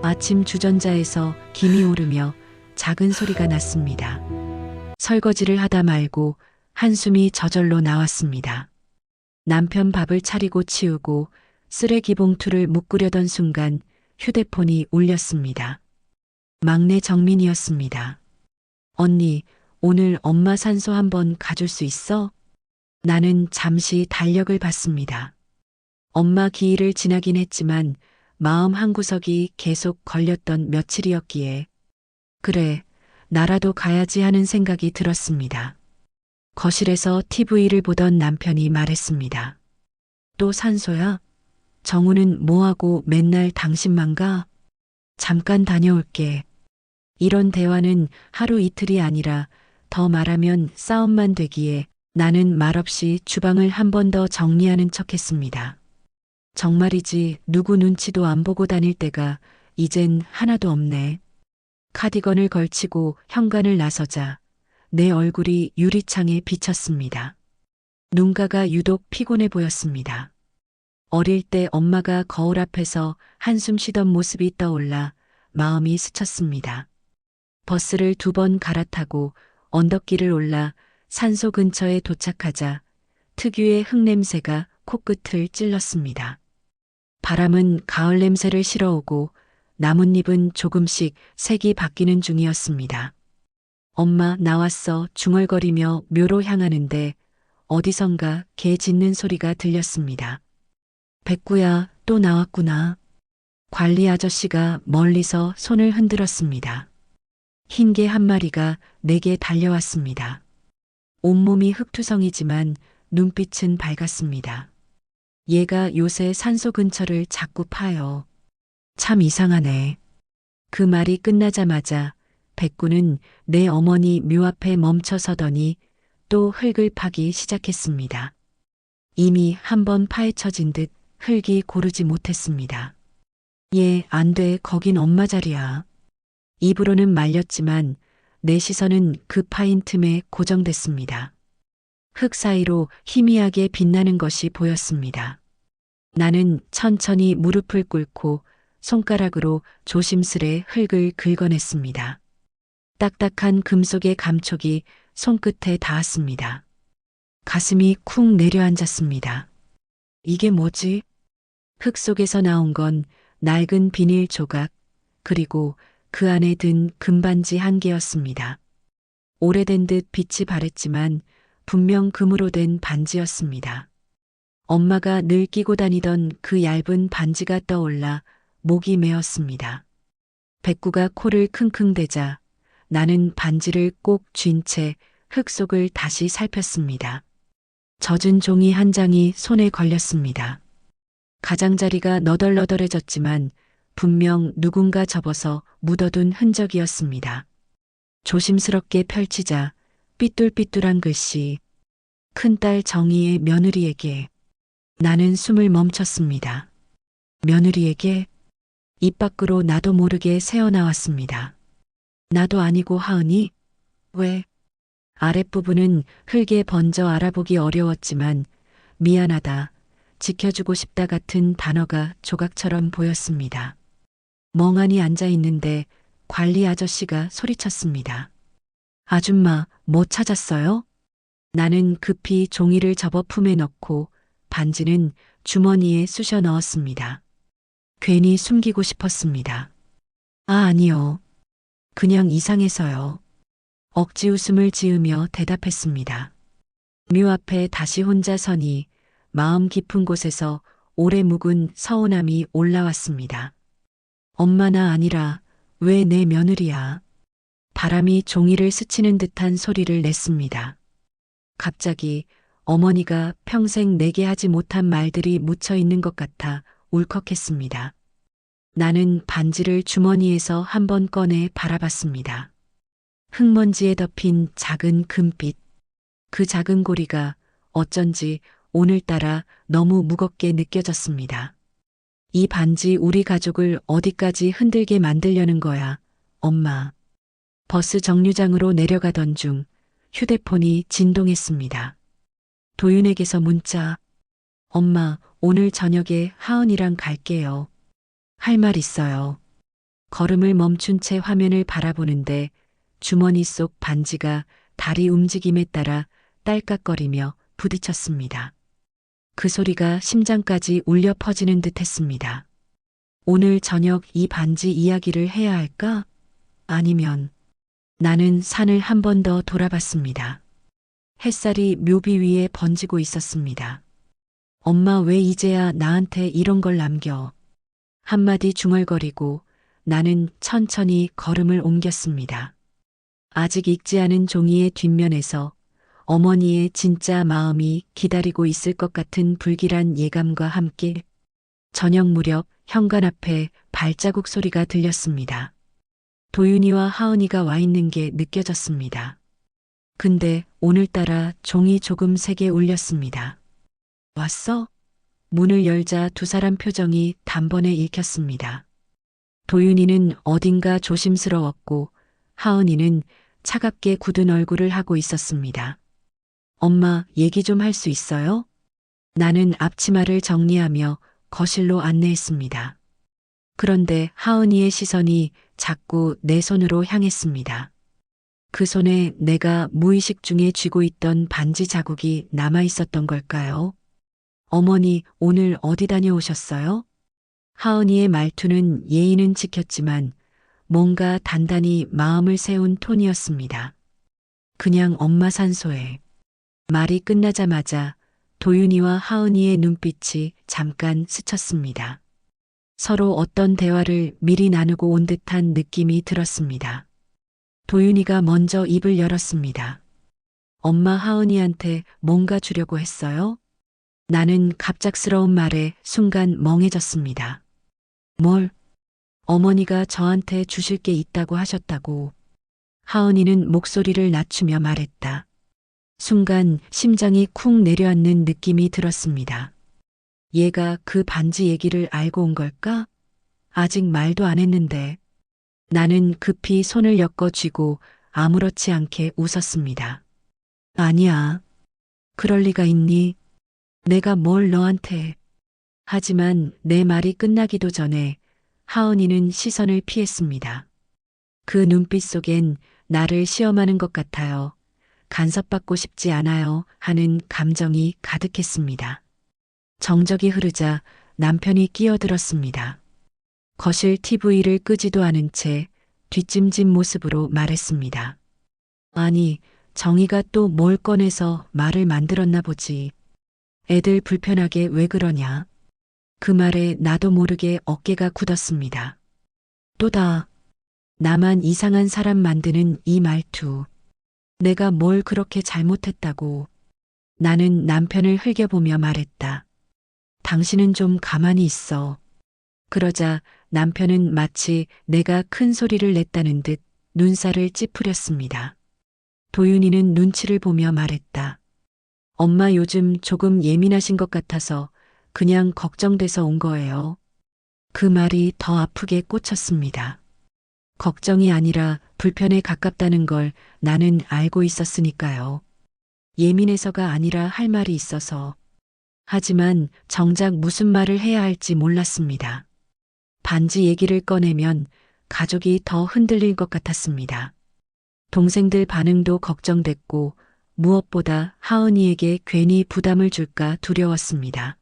아침 주전자에서 김이 오르며 작은 소리가 났습니다. 설거지를 하다 말고 한숨이 저절로 나왔습니다. 남편 밥을 차리고 치우고 쓰레기 봉투를 묶으려던 순간 휴대폰이 울렸습니다. 막내 정민이었습니다. 언니, 오늘 엄마 산소 한번 가줄 수 있어? 나는 잠시 달력을 봤습니다. 엄마 기일을 지나긴 했지만 마음 한구석이 계속 걸렸던 며칠이었기에 그래, 나라도 가야지 하는 생각이 들었습니다. 거실에서 TV를 보던 남편이 말했습니다. 또 산소야? 정우는 뭐하고 맨날 당신만 가? 잠깐 다녀올게. 이런 대화는 하루 이틀이 아니라 더 말하면 싸움만 되기에 나는 말없이 주방을 한 번 더 정리하는 척 했습니다. 정말이지 누구 눈치도 안 보고 다닐 때가 이젠 하나도 없네. 카디건을 걸치고 현관을 나서자 내 얼굴이 유리창에 비쳤습니다. 눈가가 유독 피곤해 보였습니다. 어릴 때 엄마가 거울 앞에서 한숨 쉬던 모습이 떠올라 마음이 스쳤습니다. 버스를 2번 갈아타고 언덕길을 올라 산소 근처에 도착하자 특유의 흙냄새가 코끝을 찔렀습니다. 바람은 가을 냄새를 실어오고 나뭇잎은 조금씩 색이 바뀌는 중이었습니다. 엄마 나왔어 중얼거리며 묘로 향하는데 어디선가 개 짖는 소리가 들렸습니다. 백구야, 또 나왔구나. 관리 아저씨가 멀리서 손을 흔들었습니다. 흰 개 한 마리가 내게 달려왔습니다. 온몸이 흙투성이지만 눈빛은 밝았습니다. 얘가 요새 산소 근처를 자꾸 파요. 참 이상하네. 그 말이 끝나자마자 백구는 내 어머니 묘 앞에 멈춰 서더니 또 흙을 파기 시작했습니다. 이미 한 번 파헤쳐진 듯 흙이 고르지 못했습니다. 얘, 안 돼, 거긴 엄마 자리야. 입으로는 말렸지만 내 시선은 그 파인 틈에 고정됐습니다. 흙 사이로 희미하게 빛나는 것이 보였습니다. 나는 천천히 무릎을 꿇고 손가락으로 조심스레 흙을 긁어냈습니다. 딱딱한 금속의 감촉이 손끝에 닿았습니다. 가슴이 쿵 내려앉았습니다. 이게 뭐지? 흙 속에서 나온 건 낡은 비닐 조각, 그리고 그 안에 든 금반지 한 개였습니다. 오래된 듯 빛이 바랬지만 분명 금으로 된 반지였습니다. 엄마가 늘 끼고 다니던 그 얇은 반지가 떠올라 목이 메었습니다. 백구가 코를 킁킁 대자 나는 반지를 꼭 쥔 채 흙 속을 다시 살폈습니다. 젖은 종이 한 장이 손에 걸렸습니다. 가장자리가 너덜너덜해졌지만 분명 누군가 접어서 묻어둔 흔적이었습니다. 조심스럽게 펼치자 삐뚤삐뚤한 글씨. 큰딸 정희의 며느리에게. 나는 숨을 멈췄습니다. 며느리에게? 입 밖으로 나도 모르게 새어나왔습니다. 나도 아니고 하은이? 왜? 아랫부분은 흙에 번져 알아보기 어려웠지만 미안하다, 지켜주고 싶다 같은 단어가 조각처럼 보였습니다. 멍하니 앉아 있는데 관리 아저씨가 소리쳤습니다. 아줌마, 뭐 찾았어요? 나는 급히 종이를 접어 품에 넣고 반지는 주머니에 쑤셔 넣었습니다. 괜히 숨기고 싶었습니다. 아, 아니요. 그냥 이상해서요. 억지 웃음을 지으며 대답했습니다. 묘 앞에 다시 혼자 서니 마음 깊은 곳에서 오래 묵은 서운함이 올라왔습니다. 엄마나 아니라 왜 내 며느리야? 바람이 종이를 스치는 듯한 소리를 냈습니다. 갑자기 어머니가 평생 내게 하지 못한 말들이 묻혀 있는 것 같아 울컥했습니다. 나는 반지를 주머니에서 한번 꺼내 바라봤습니다. 흙먼지에 덮인 작은 금빛. 그 작은 고리가 어쩐지 오늘따라 너무 무겁게 느껴졌습니다. 이 반지 우리 가족을 어디까지 흔들게 만들려는 거야, 엄마. 버스 정류장으로 내려가던 중 휴대폰이 진동했습니다. 도윤에게서 문자. 엄마, 오늘 저녁에 하은이랑 갈게요. 할 말 있어요. 걸음을 멈춘 채 화면을 바라보는데 주머니 속 반지가 다리 움직임에 따라 딸깍거리며 부딪혔습니다. 그 소리가 심장까지 울려 퍼지는 듯 했습니다. 오늘 저녁 이 반지 이야기를 해야 할까? 아니면 나는 산을 한 번 더 돌아봤습니다. 햇살이 묘비 위에 번지고 있었습니다. 엄마 왜 이제야 나한테 이런 걸 남겨? 한마디 중얼거리고 나는 천천히 걸음을 옮겼습니다. 아직 읽지 않은 종이의 뒷면에서 어머니의 진짜 마음이 기다리고 있을 것 같은 불길한 예감과 함께 저녁 무렵 현관 앞에 발자국 소리가 들렸습니다. 도윤이와 하은이가 와 있는 게 느껴졌습니다. 근데 오늘따라 종이 조금 세게 울렸습니다. 왔어? 문을 열자 두 사람 표정이 단번에 읽혔습니다. 도윤이는 어딘가 조심스러웠고 하은이는 차갑게 굳은 얼굴을 하고 있었습니다. 엄마, 얘기 좀 할 수 있어요? 나는 앞치마를 정리하며 거실로 안내했습니다. 그런데 하은이의 시선이 자꾸 내 손으로 향했습니다. 그 손에 내가 무의식 중에 쥐고 있던 반지 자국이 남아 있었던 걸까요? 어머니, 오늘 어디 다녀오셨어요? 하은이의 말투는 예의는 지켰지만 뭔가 단단히 마음을 세운 톤이었습니다. 그냥 엄마 산소에. 말이 끝나자마자 도윤이와 하은이의 눈빛이 잠깐 스쳤습니다. 서로 어떤 대화를 미리 나누고 온 듯한 느낌이 들었습니다. 도윤이가 먼저 입을 열었습니다. 엄마 하은이한테 뭔가 주려고 했어요? 나는 갑작스러운 말에 순간 멍해졌습니다. 뭘? 어머니가 저한테 주실 게 있다고 하셨다고. 하은이는 목소리를 낮추며 말했다. 순간 심장이 쿵 내려앉는 느낌이 들었습니다. 얘가 그 반지 얘기를 알고 온 걸까? 아직 말도 안 했는데. 나는 급히 손을 엮어 쥐고 아무렇지 않게 웃었습니다. 아니야. 그럴 리가 있니? 내가 뭘 너한테. 하지만 내 말이 끝나기도 전에 하은이는 시선을 피했습니다. 그 눈빛 속엔 나를 시험하는 것 같아요. 간섭받고 싶지 않아요 하는 감정이 가득했습니다. 정적이 흐르자 남편이 끼어들었습니다. 거실 TV를 끄지도 않은 채 뒷짐진 모습으로 말했습니다. 아니, 정희가 또 뭘 꺼내서 말을 만들었나 보지. 애들 불편하게 왜 그러냐. 그 말에 나도 모르게 어깨가 굳었습니다. 또다. 나만 이상한 사람 만드는 이 말투. 내가 뭘 그렇게 잘못했다고. 나는 남편을 흘겨보며 말했다. 당신은 좀 가만히 있어. 그러자 남편은 마치 내가 큰 소리를 냈다는 듯 눈살을 찌푸렸습니다. 도윤이는 눈치를 보며 말했다. 엄마 요즘 조금 예민하신 것 같아서 그냥 걱정돼서 온 거예요. 그 말이 더 아프게 꽂혔습니다. 걱정이 아니라 불편에 가깝다는 걸 나는 알고 있었으니까요. 예민해서가 아니라 할 말이 있어서. 하지만 정작 무슨 말을 해야 할지 몰랐습니다. 반지 얘기를 꺼내면 가족이 더 흔들릴 것 같았습니다. 동생들 반응도 걱정됐고 무엇보다 하은이에게 괜히 부담을 줄까 두려웠습니다.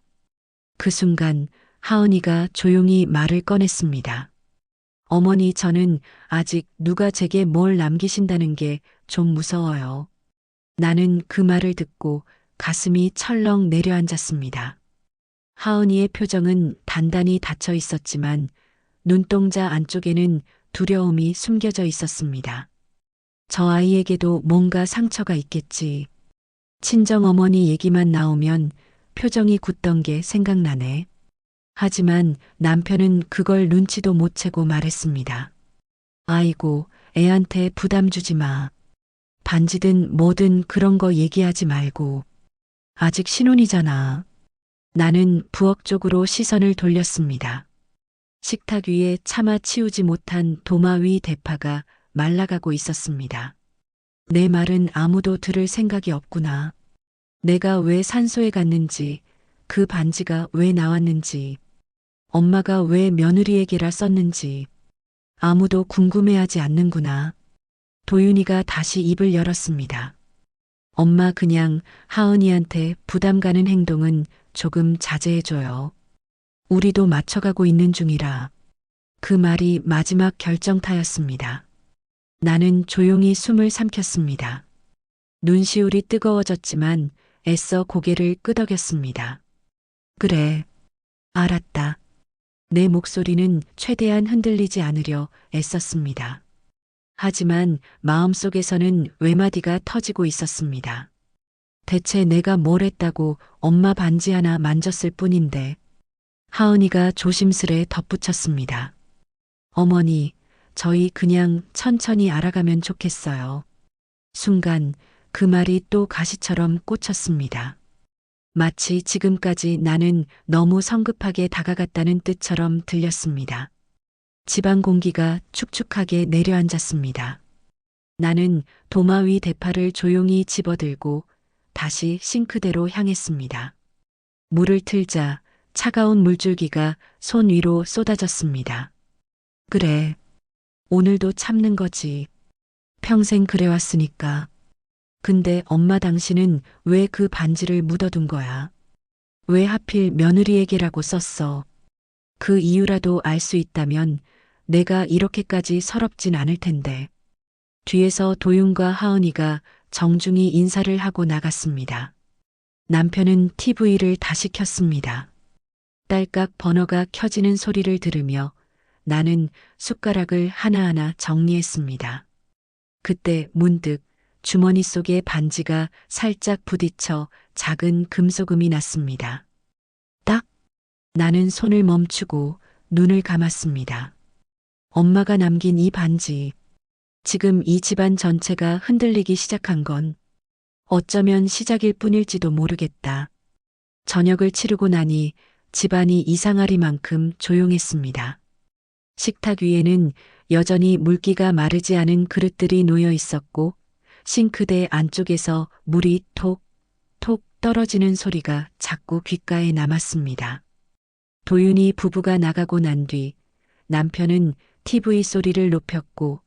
그 순간 하은이가 조용히 말을 꺼냈습니다. 어머니, 저는 아직 누가 제게 뭘 남기신다는 게 좀 무서워요. 나는 그 말을 듣고 가슴이 철렁 내려앉았습니다. 하은이의 표정은 단단히 닫혀 있었지만 눈동자 안쪽에는 두려움이 숨겨져 있었습니다. 저 아이에게도 뭔가 상처가 있겠지. 친정어머니 얘기만 나오면 표정이 굳던 게 생각나네. 하지만 남편은 그걸 눈치도 못 채고 말했습니다. 아이고, 애한테 부담 주지 마. 반지든 뭐든 그런 거 얘기하지 말고. 아직 신혼이잖아. 나는 부엌 쪽으로 시선을 돌렸습니다. 식탁 위에 차마 치우지 못한 도마 위 대파가 말라가고 있었습니다. 내 말은 아무도 들을 생각이 없구나. 내가 왜 산소에 갔는지, 그 반지가 왜 나왔는지, 엄마가 왜 며느리에게라 썼는지. 아무도 궁금해하지 않는구나. 도윤이가 다시 입을 열었습니다. 엄마 그냥 하은이한테 부담 가는 행동은 조금 자제해줘요. 우리도 맞춰가고 있는 중이라. 그 말이 마지막 결정타였습니다. 나는 조용히 숨을 삼켰습니다. 눈시울이 뜨거워졌지만 애써 고개를 끄덕였습니다. 그래, 알았다. 내 목소리는 최대한 흔들리지 않으려 애썼습니다. 하지만 마음속에서는 외마디가 터지고 있었습니다. 대체 내가 뭘 했다고 엄마 반지 하나 만졌을 뿐인데. 하은이가 조심스레 덧붙였습니다. 어머니, 저희 그냥 천천히 알아가면 좋겠어요. 순간 그 말이 또 가시처럼 꽂혔습니다. 마치 지금까지 나는 너무 성급하게 다가갔다는 뜻처럼 들렸습니다. 집안 공기가 축축하게 내려앉았습니다. 나는 도마 위 대파를 조용히 집어들고 다시 싱크대로 향했습니다. 물을 틀자 차가운 물줄기가 손 위로 쏟아졌습니다. 그래, 오늘도 참는 거지. 평생 그래왔으니까. 근데 엄마 당신은 왜 그 반지를 묻어둔 거야? 왜 하필 며느리에게라고 썼어? 그 이유라도 알 수 있다면 내가 이렇게까지 서럽진 않을 텐데. 뒤에서 도윤과 하은이가 정중히 인사를 하고 나갔습니다. 남편은 TV를 다시 켰습니다. 딸깍 버너가 켜지는 소리를 들으며 나는 숟가락을 하나하나 정리했습니다. 그때 문득 주머니 속의 반지가 살짝 부딪혀 작은 금소금이 났습니다. 딱! 나는 손을 멈추고 눈을 감았습니다. 엄마가 남긴 이 반지. 지금 이 집안 전체가 흔들리기 시작한 건 어쩌면 시작일 뿐일지도 모르겠다. 저녁을 치르고 나니 집안이 이상하리만큼 조용했습니다. 식탁 위에는 여전히 물기가 마르지 않은 그릇들이 놓여 있었고 싱크대 안쪽에서 물이 톡, 톡 떨어지는 소리가 자꾸 귓가에 남았습니다. 도윤이 부부가 나가고 난 뒤 남편은 TV 소리를 높였고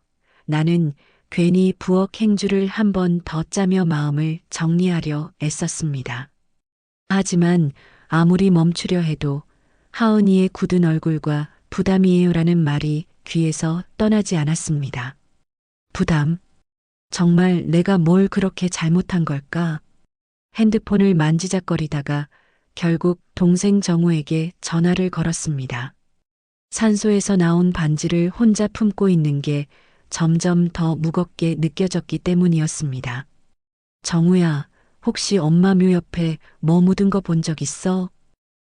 나는 괜히 부엌 행주를 한 번 더 짜며 마음을 정리하려 애썼습니다. 하지만 아무리 멈추려 해도 하은이의 굳은 얼굴과 부담이에요라는 말이 귀에서 떠나지 않았습니다. 부담? 정말 내가 뭘 그렇게 잘못한 걸까? 핸드폰을 만지작거리다가 결국 동생 정우에게 전화를 걸었습니다. 산소에서 나온 반지를 혼자 품고 있는 게 점점 더 무겁게 느껴졌기 때문이었습니다. 정우야, 혹시 엄마 묘 옆에 뭐 묻은 거 본 적 있어?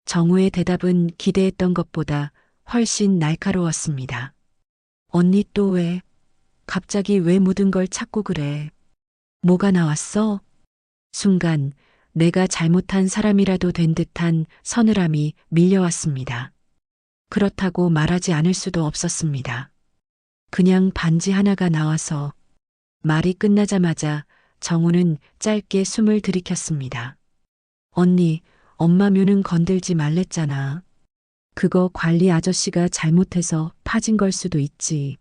정우의 대답은 기대했던 것보다 훨씬 날카로웠습니다. 언니 또 왜? 갑자기 왜 묻은 걸 찾고 그래? 뭐가 나왔어? 순간 내가 잘못한 사람이라도 된 듯한 서늘함이 밀려왔습니다. 그렇다고 말하지 않을 수도 없었습니다. 그냥 반지 하나가 나와서. 말이 끝나자마자 정우는 짧게 숨을 들이켰습니다. 언니, 엄마 묘는 건들지 말랬잖아. 그거 관리 아저씨가 잘못해서 파진 걸 수도 있지.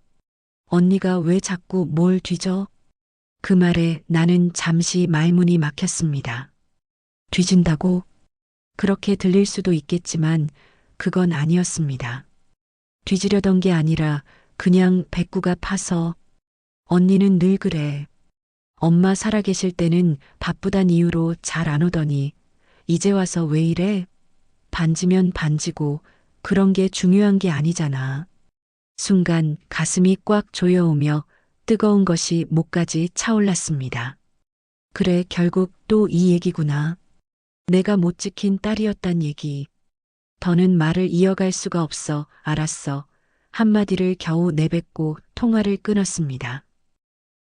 언니가 왜 자꾸 뭘 뒤져? 그 말에 나는 잠시 말문이 막혔습니다. 뒤진다고? 그렇게 들릴 수도 있겠지만 그건 아니었습니다. 뒤지려던 게 아니라 그냥 배꼽가 파서. 언니는 늘 그래. 엄마 살아계실 때는 바쁘단 이유로 잘 안 오더니 이제 와서 왜 이래? 반지면 반지고 그런 게 중요한 게 아니잖아. 순간 가슴이 꽉 조여오며 뜨거운 것이 목까지 차올랐습니다. 그래, 결국 또 이 얘기구나. 내가 못 지킨 딸이었단 얘기. 더는 말을 이어갈 수가 없어. 알았어. 한마디를 겨우 내뱉고 통화를 끊었습니다.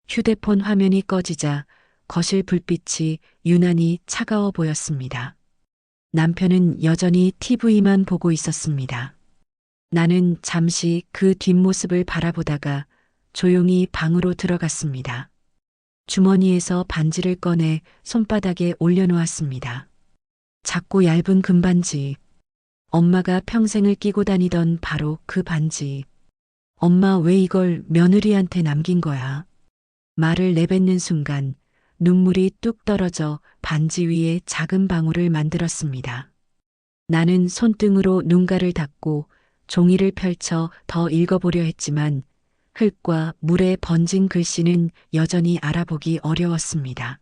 휴대폰 화면이 꺼지자 거실 불빛이 유난히 차가워 보였습니다. 남편은 여전히 TV만 보고 있었습니다. 나는 잠시 그 뒷모습을 바라보다가 조용히 방으로 들어갔습니다. 주머니에서 반지를 꺼내 손바닥에 올려놓았습니다. 작고 얇은 금반지. 엄마가 평생을 끼고 다니던 바로 그 반지. 엄마 왜 이걸 며느리한테 남긴 거야? 말을 내뱉는 순간 눈물이 뚝 떨어져 반지 위에 작은 방울을 만들었습니다. 나는 손등으로 눈가를 닦고 종이를 펼쳐 더 읽어보려 했지만 흙과 물에 번진 글씨는 여전히 알아보기 어려웠습니다.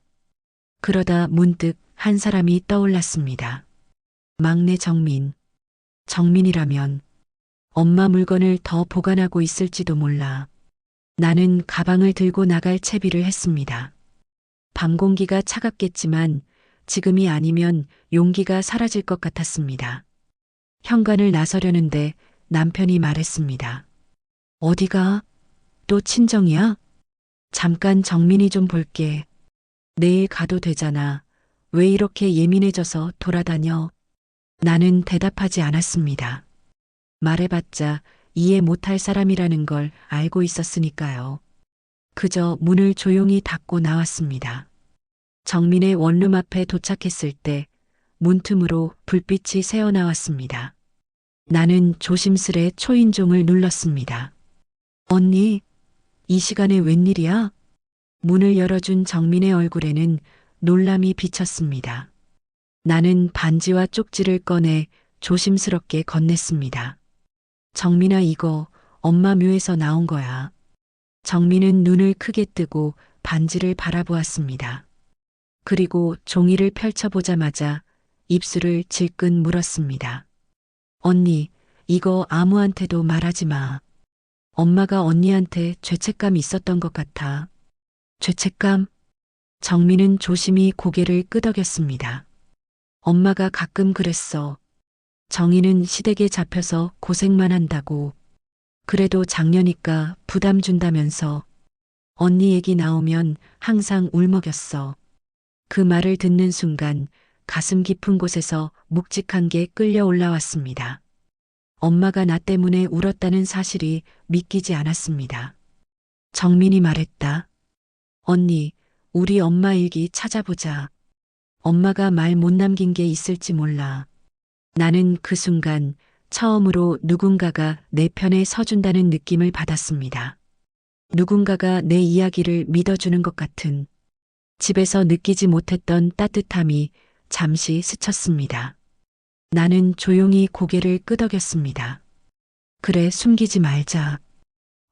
그러다 문득 한 사람이 떠올랐습니다. 막내 정민. 정민이라면 엄마 물건을 더 보관하고 있을지도 몰라. 나는 가방을 들고 나갈 채비를 했습니다. 밤 공기가 차갑겠지만 지금이 아니면 용기가 사라질 것 같았습니다. 현관을 나서려는데 남편이 말했습니다. 어디가? 또 친정이야? 잠깐 정민이 좀 볼게. 내일 가도 되잖아. 왜 이렇게 예민해져서 돌아다녀? 나는 대답하지 않았습니다. 말해봤자 이해 못할 사람이라는 걸 알고 있었으니까요. 그저 문을 조용히 닫고 나왔습니다. 정민의 원룸 앞에 도착했을 때 문틈으로 불빛이 새어나왔습니다. 나는 조심스레 초인종을 눌렀습니다. 언니, 이 시간에 웬일이야? 문을 열어준 정민의 얼굴에는 놀람이 비쳤습니다. 나는 반지와 쪽지를 꺼내 조심스럽게 건넸습니다. 정민아, 이거 엄마 묘에서 나온 거야. 정민은 눈을 크게 뜨고 반지를 바라보았습니다. 그리고 종이를 펼쳐보자마자 입술을 질끈 물었습니다. 언니, 이거 아무한테도 말하지 마. 엄마가 언니한테 죄책감이 있었던 것 같아. 죄책감? 정민은 조심히 고개를 끄덕였습니다. 엄마가 가끔 그랬어. 정희는 시댁에 잡혀서 고생만 한다고. 그래도 장녀니까 부담 준다면서. 언니 얘기 나오면 항상 울먹였어. 그 말을 듣는 순간 가슴 깊은 곳에서 묵직한 게 끌려 올라왔습니다. 엄마가 나 때문에 울었다는 사실이 믿기지 않았습니다. 정민이 말했다. 언니, 우리 엄마 일기 찾아보자. 엄마가 말 못 남긴 게 있을지 몰라. 나는 그 순간 처음으로 누군가가 내 편에 서준다는 느낌을 받았습니다. 누군가가 내 이야기를 믿어주는 것 같은, 집에서 느끼지 못했던 따뜻함이 잠시 스쳤습니다. 나는 조용히 고개를 끄덕였습니다. 그래, 숨기지 말자.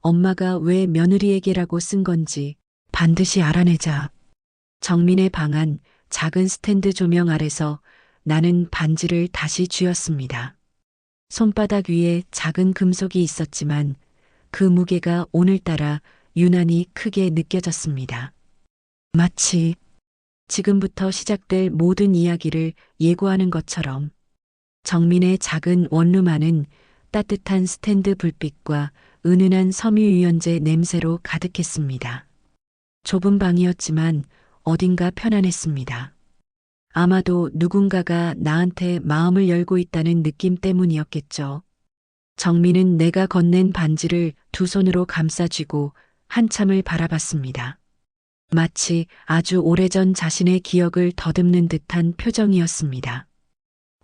엄마가 왜 며느리에게라고 쓴 건지 반드시 알아내자. 정민의 방 안 작은 스탠드 조명 아래서 나는 반지를 다시 쥐었습니다. 손바닥 위에 작은 금속이 있었지만 그 무게가 오늘따라 유난히 크게 느껴졌습니다. 마치 지금부터 시작될 모든 이야기를 예고하는 것처럼. 정민의 작은 원룸 안은 따뜻한 스탠드 불빛과 은은한 섬유유연제 냄새로 가득했습니다. 좁은 방이었지만 어딘가 편안했습니다. 아마도 누군가가 나한테 마음을 열고 있다는 느낌 때문이었겠죠. 정민은 내가 건넨 반지를 두 손으로 감싸쥐고 한참을 바라봤습니다. 마치 아주 오래전 자신의 기억을 더듬는 듯한 표정이었습니다.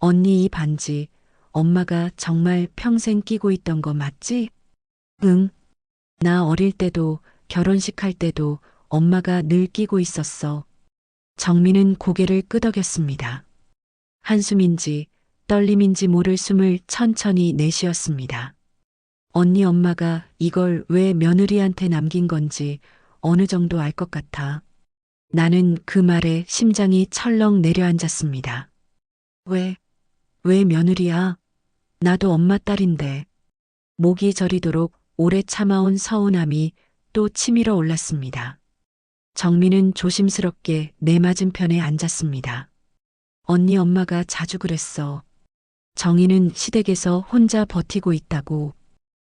언니, 이 반지 엄마가 정말 평생 끼고 있던 거 맞지? 응. 나 어릴 때도 결혼식 할 때도 엄마가 늘 끼고 있었어. 정민은 고개를 끄덕였습니다. 한숨인지 떨림인지 모를 숨을 천천히 내쉬었습니다. 언니, 엄마가 이걸 왜 며느리한테 남긴 건지 어느 정도 알 것 같아. 나는 그 말에 심장이 철렁 내려앉았습니다. 왜 며느리야? 나도 엄마 딸인데. 목이 저리도록 오래 참아온 서운함이 또 치밀어 올랐습니다. 정민은 조심스럽게 내 맞은편에 앉았습니다. 언니, 엄마가 자주 그랬어. 정희는 시댁에서 혼자 버티고 있다고.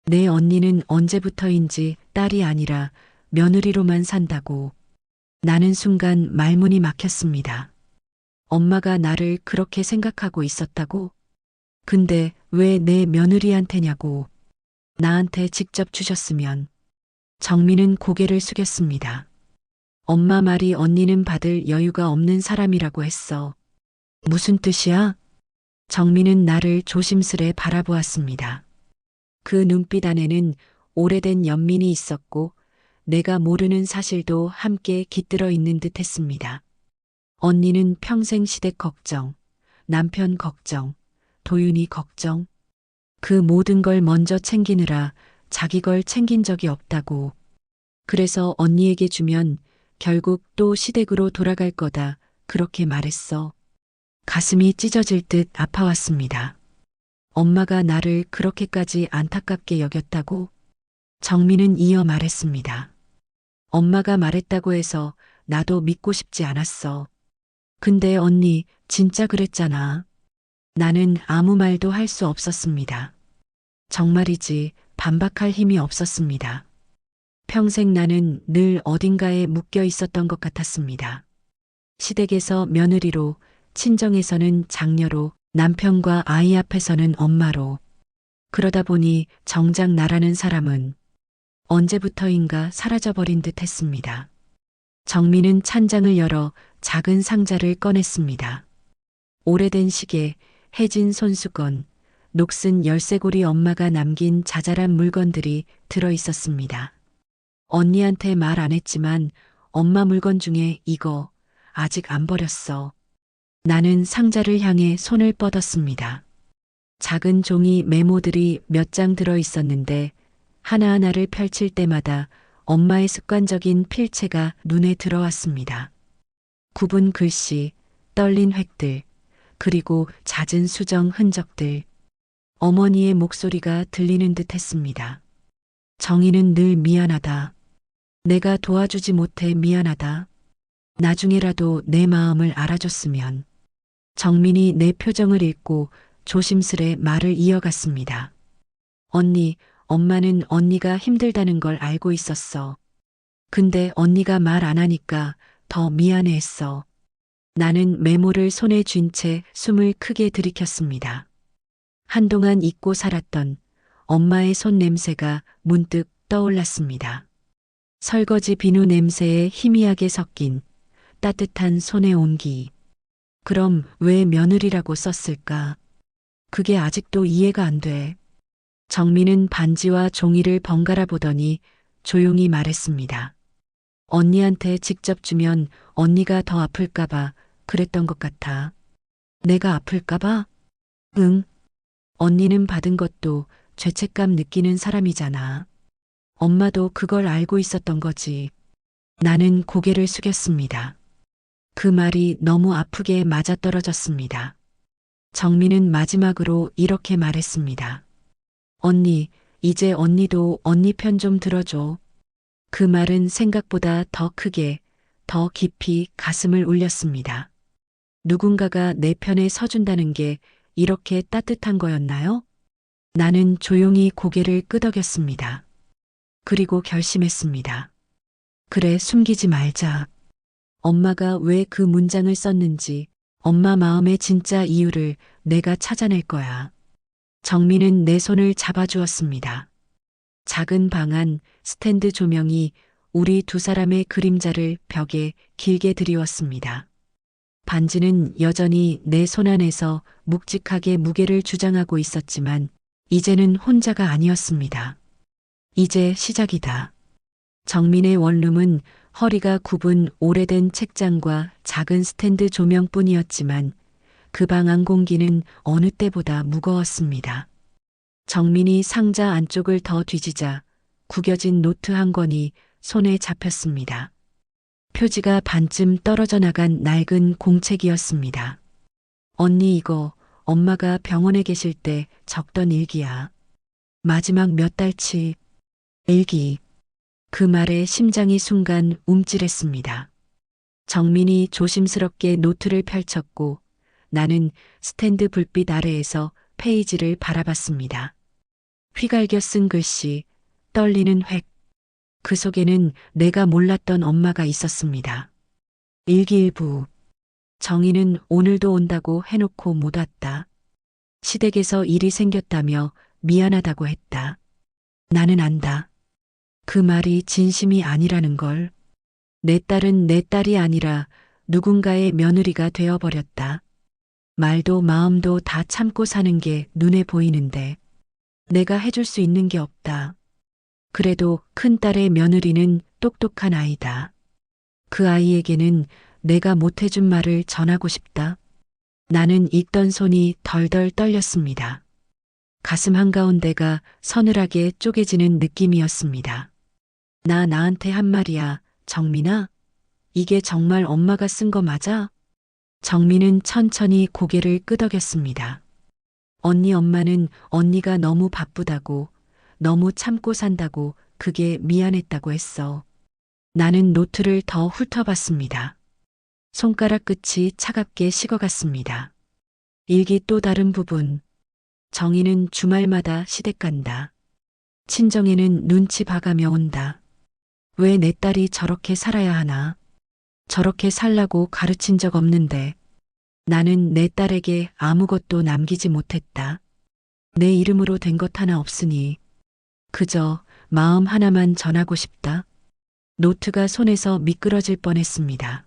내 언니는 언제부터인지 딸이 아니라 며느리로만 산다고. 나는 순간 말문이 막혔습니다. 엄마가 나를 그렇게 생각하고 있었다고? 근데 왜 내 며느리한테냐고. 나한테 직접 주셨으면. 정민은 고개를 숙였습니다. 엄마 말이 언니는 받을 여유가 없는 사람이라고 했어. 무슨 뜻이야? 정민은 나를 조심스레 바라보았습니다. 그 눈빛 안에는 오래된 연민이 있었고 내가 모르는 사실도 함께 깃들어 있는 듯 했습니다. 언니는 평생 시댁 걱정, 남편 걱정, 도윤이 걱정, 그 모든 걸 먼저 챙기느라 자기 걸 챙긴 적이 없다고. 그래서 언니에게 주면 결국 또 시댁으로 돌아갈 거다. 그렇게 말했어. 가슴이 찢어질 듯 아파왔습니다. 엄마가 나를 그렇게까지 안타깝게 여겼다고? 정민은 이어 말했습니다. 엄마가 말했다고 해서 나도 믿고 싶지 않았어. 근데 언니 진짜 그랬잖아. 나는 아무 말도 할 수 없었습니다. 정말이지 반박할 힘이 없었습니다. 평생 나는 늘 어딘가에 묶여 있었던 것 같았습니다. 시댁에서 며느리로, 친정에서는 장녀로, 남편과 아이 앞에서는 엄마로. 그러다 보니 정작 나라는 사람은 언제부터인가 사라져버린 듯 했습니다. 정민은 찬장을 열어 작은 상자를 꺼냈습니다. 오래된 시계, 해진 손수건, 녹슨 열쇠고리 엄마가 남긴 자잘한 물건들이 들어 있었습니다. 언니한테 말 안 했지만 엄마 물건 중에 이거 아직 안 버렸어. 나는 상자를 향해 손을 뻗었습니다. 작은 종이 메모들이 몇 장 들어 있었는데 하나하나를 펼칠 때마다 엄마의 습관적인 필체가 눈에 들어왔습니다. 굽은 글씨, 떨린 획들, 그리고 잦은 수정 흔적들. 어머니의 목소리가 들리는 듯 했습니다. 정희는 늘 미안하다. 내가 도와주지 못해 미안하다. 나중에라도 내 마음을 알아줬으면. 정민이 내 표정을 읽고 조심스레 말을 이어갔습니다. 언니, 엄마는 언니가 힘들다는 걸 알고 있었어. 근데 언니가 말 안 하니까 더 미안해했어. 나는 메모를 손에 쥔 채 숨을 크게 들이켰습니다. 한동안 잊고 살았던 엄마의 손 냄새가 문득 떠올랐습니다. 설거지 비누 냄새에 희미하게 섞인 따뜻한 손의 온기. 그럼 왜 며느리라고 썼을까? 그게 아직도 이해가 안 돼. 정민은 반지와 종이를 번갈아 보더니 조용히 말했습니다. 언니한테 직접 주면 언니가 더 아플까봐 그랬던 것 같아. 내가 아플까봐? 응. 언니는 받은 것도 죄책감 느끼는 사람이잖아. 엄마도 그걸 알고 있었던 거지. 나는 고개를 숙였습니다. 그 말이 너무 아프게 맞아떨어졌습니다. 정민은 마지막으로 이렇게 말했습니다. 언니, 이제 언니도 언니 편 좀 들어줘. 그 말은 생각보다 더 크게, 더 깊이 가슴을 울렸습니다. 누군가가 내 편에 서준다는 게 이렇게 따뜻한 거였나요? 나는 조용히 고개를 끄덕였습니다. 그리고 결심했습니다. 그래, 숨기지 말자. 엄마가 왜 그 문장을 썼는지, 엄마 마음의 진짜 이유를 내가 찾아낼 거야. 정민은 내 손을 잡아주었습니다. 작은 방 안 스탠드 조명이 우리 두 사람의 그림자를 벽에 길게 드리웠습니다. 반지는 여전히 내 손 안에서 묵직하게 무게를 주장하고 있었지만 이제는 혼자가 아니었습니다. 이제 시작이다. 정민의 원룸은 허리가 굽은 오래된 책장과 작은 스탠드 조명뿐이었지만 그 방 안 공기는 어느 때보다 무거웠습니다. 정민이 상자 안쪽을 더 뒤지자 구겨진 노트 한 권이 손에 잡혔습니다. 표지가 반쯤 떨어져 나간 낡은 공책이었습니다. 언니 이거 엄마가 병원에 계실 때 적던 일기야. 마지막 몇 달치 일기. 그 말에 심장이 순간 움찔했습니다. 정민이 조심스럽게 노트를 펼쳤고 나는 스탠드 불빛 아래에서 페이지를 바라봤습니다. 휘갈겨 쓴 글씨, 떨리는 획. 그 속에는 내가 몰랐던 엄마가 있었습니다. 일기일부. 정희는 오늘도 온다고 해놓고 못 왔다. 시댁에서 일이 생겼다며 미안하다고 했다. 나는 안다. 그 말이 진심이 아니라는 걸. 내 딸은 내 딸이 아니라 누군가의 며느리가 되어버렸다. 말도 마음도 다 참고 사는 게 눈에 보이는데 내가 해줄 수 있는 게 없다. 그래도 큰딸의 며느리는 똑똑한 아이다. 그 아이에게는 내가 못해준 말을 전하고 싶다. 나는 읽던 손이 덜덜 떨렸습니다. 가슴 한가운데가 서늘하게 쪼개지는 느낌이었습니다. 나한테 한 말이야, 정민아? 이게 정말 엄마가 쓴 거 맞아? 정민은 천천히 고개를 끄덕였습니다. 언니 엄마는 언니가 너무 바쁘다고, 너무 참고 산다고 그게 미안했다고 했어. 나는 노트를 더 훑어봤습니다. 손가락 끝이 차갑게 식어갔습니다. 일기 또 다른 부분. 정희는 주말마다 시댁 간다. 친정에는 눈치 봐가며 온다. 왜 내 딸이 저렇게 살아야 하나? 저렇게 살라고 가르친 적 없는데 나는 내 딸에게 아무것도 남기지 못했다. 내 이름으로 된 것 하나 없으니 그저 마음 하나만 전하고 싶다. 노트가 손에서 미끄러질 뻔했습니다.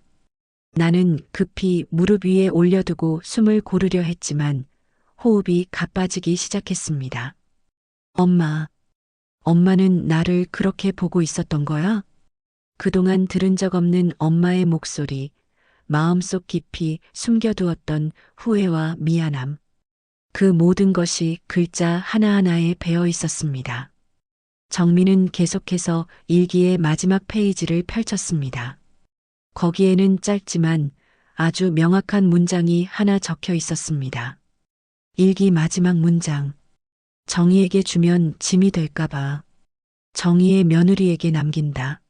나는 급히 무릎 위에 올려두고 숨을 고르려 했지만 호흡이 가빠지기 시작했습니다. 엄마, 엄마는 나를 그렇게 보고 있었던 거야? 그동안 들은 적 없는 엄마의 목소리, 마음속 깊이 숨겨두었던 후회와 미안함. 그 모든 것이 글자 하나하나에 배어 있었습니다. 정민은 계속해서 일기의 마지막 페이지를 펼쳤습니다. 거기에는 짧지만 아주 명확한 문장이 하나 적혀 있었습니다. 일기 마지막 문장. 정희에게 주면 짐이 될까봐. 정희의 며느리에게 남긴다.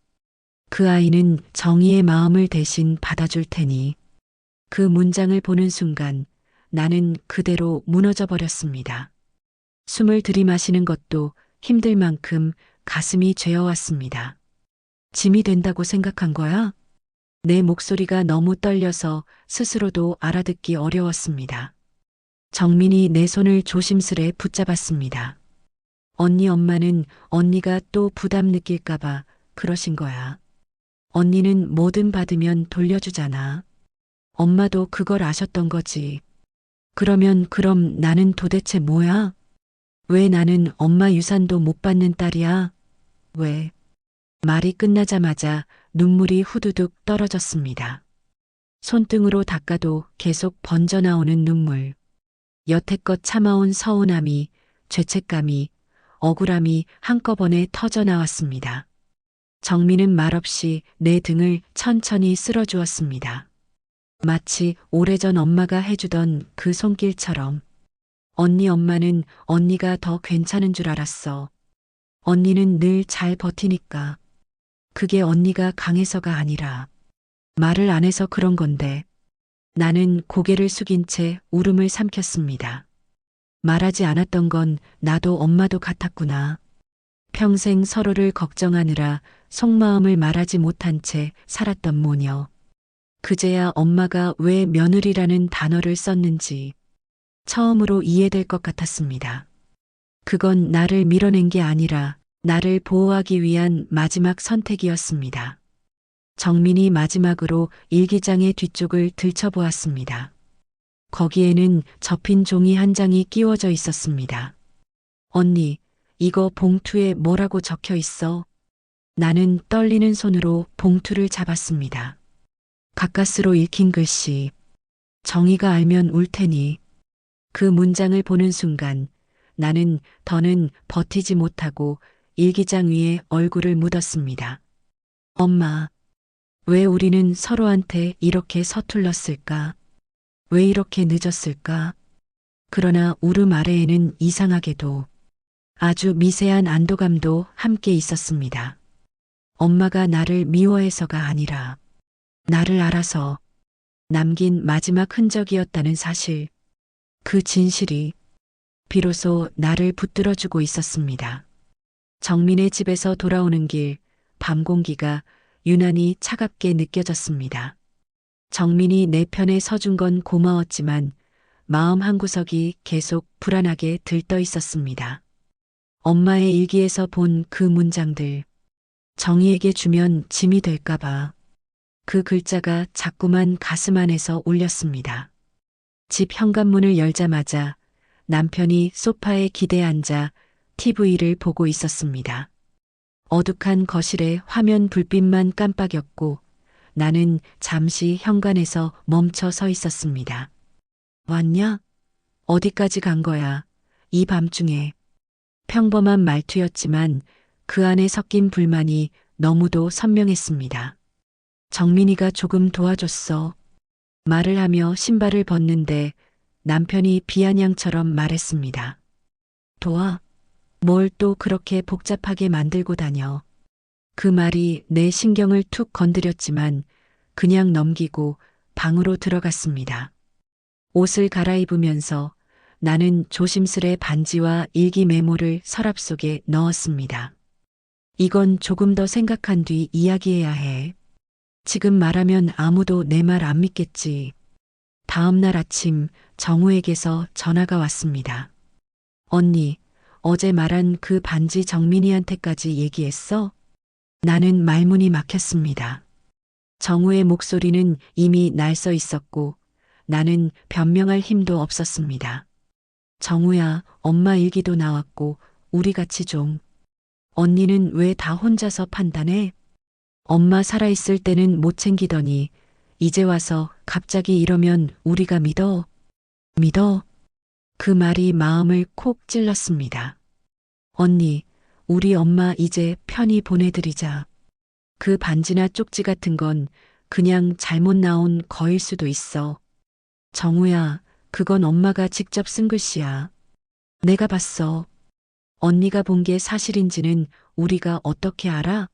그 아이는 정희의 마음을 대신 받아줄 테니. 그 문장을 보는 순간 나는 그대로 무너져 버렸습니다. 숨을 들이마시는 것도 힘들 만큼 가슴이 죄어왔습니다. 짐이 된다고 생각한 거야? 내 목소리가 너무 떨려서 스스로도 알아듣기 어려웠습니다. 정민이 내 손을 조심스레 붙잡았습니다. 언니 엄마는 언니가 또 부담 느낄까봐 그러신 거야. 언니는 뭐든 받으면 돌려주잖아. 엄마도 그걸 아셨던 거지. 그럼 나는 도대체 뭐야? 왜 나는 엄마 유산도 못 받는 딸이야? 왜? 말이 끝나자마자 눈물이 후두둑 떨어졌습니다. 손등으로 닦아도 계속 번져나오는 눈물. 여태껏 참아온 서운함이, 죄책감이, 억울함이 한꺼번에 터져나왔습니다. 정민은 말없이 내 등을 천천히 쓸어주었습니다. 마치 오래전 엄마가 해주던 그 손길처럼. 언니 엄마는 언니가 더 괜찮은 줄 알았어. 언니는 늘 잘 버티니까. 그게 언니가 강해서가 아니라 말을 안 해서 그런 건데. 나는 고개를 숙인 채 울음을 삼켰습니다. 말하지 않았던 건 나도 엄마도 같았구나. 평생 서로를 걱정하느라 속마음을 말하지 못한 채 살았던 모녀. 그제야 엄마가 왜 며느리라는 단어를 썼는지 처음으로 이해될 것 같았습니다. 그건 나를 밀어낸 게 아니라 나를 보호하기 위한 마지막 선택이었습니다. 정민이 마지막으로 일기장의 뒤쪽을 들춰보았습니다. 거기에는 접힌 종이 한 장이 끼워져 있었습니다. 언니, 이거 봉투에 뭐라고 적혀 있어? 나는 떨리는 손으로 봉투를 잡았습니다. 가까스로 읽힌 글씨. 정희가 알면 울 테니. 그 문장을 보는 순간 나는 더는 버티지 못하고 일기장 위에 얼굴을 묻었습니다. 엄마, 왜 우리는 서로한테 이렇게 서툴렀을까? 왜 이렇게 늦었을까? 그러나 울음 아래에는 이상하게도 아주 미세한 안도감도 함께 있었습니다. 엄마가 나를 미워해서가 아니라 나를 알아서 남긴 마지막 흔적이었다는 사실. 그 진실이 비로소 나를 붙들어주고 있었습니다. 정민의 집에서 돌아오는 길, 밤 공기가 유난히 차갑게 느껴졌습니다. 정민이 내 편에 서준 건 고마웠지만 마음 한구석이 계속 불안하게 들떠 있었습니다. 엄마의 일기에서 본 그 문장들, 정희에게 주면 짐이 될까봐 그 글자가 자꾸만 가슴 안에서 울렸습니다. 집 현관문을 열자마자 남편이 소파에 기대 앉아 TV를 보고 있었습니다. 어둑한 거실에 화면 불빛만 깜빡였고 나는 잠시 현관에서 멈춰 서 있었습니다. 왔냐? 어디까지 간 거야? 이 밤중에. 평범한 말투였지만 그 안에 섞인 불만이 너무도 선명했습니다. 정민이가 조금 도와줬어. 말을 하며 신발을 벗는데 남편이 비아냥처럼 말했습니다. 도와? 뭘 또 그렇게 복잡하게 만들고 다녀. 그 말이 내 신경을 툭 건드렸지만 그냥 넘기고 방으로 들어갔습니다. 옷을 갈아입으면서 나는 조심스레 반지와 일기 메모를 서랍 속에 넣었습니다. 이건 조금 더 생각한 뒤 이야기해야 해. 지금 말하면 아무도 내 말 안 믿겠지. 다음 날 아침 정우에게서 전화가 왔습니다. 언니, 어제 말한 그 반지 정민이한테까지 얘기했어? 나는 말문이 막혔습니다. 정우의 목소리는 이미 날서 있었고 나는 변명할 힘도 없었습니다. 정우야, 엄마 일기도 나왔고 우리 같이 좀. 언니는 왜 다 혼자서 판단해? 엄마 살아있을 때는 못 챙기더니 이제 와서 갑자기 이러면 우리가 믿어? 믿어? 그 말이 마음을 콕 찔렀습니다. 언니, 우리 엄마 이제 편히 보내드리자. 그 반지나 쪽지 같은 건 그냥 잘못 나온 거일 수도 있어. 정우야, 그건 엄마가 직접 쓴 글씨야. 내가 봤어. 언니가 본 게 사실인지는 우리가 어떻게 알아?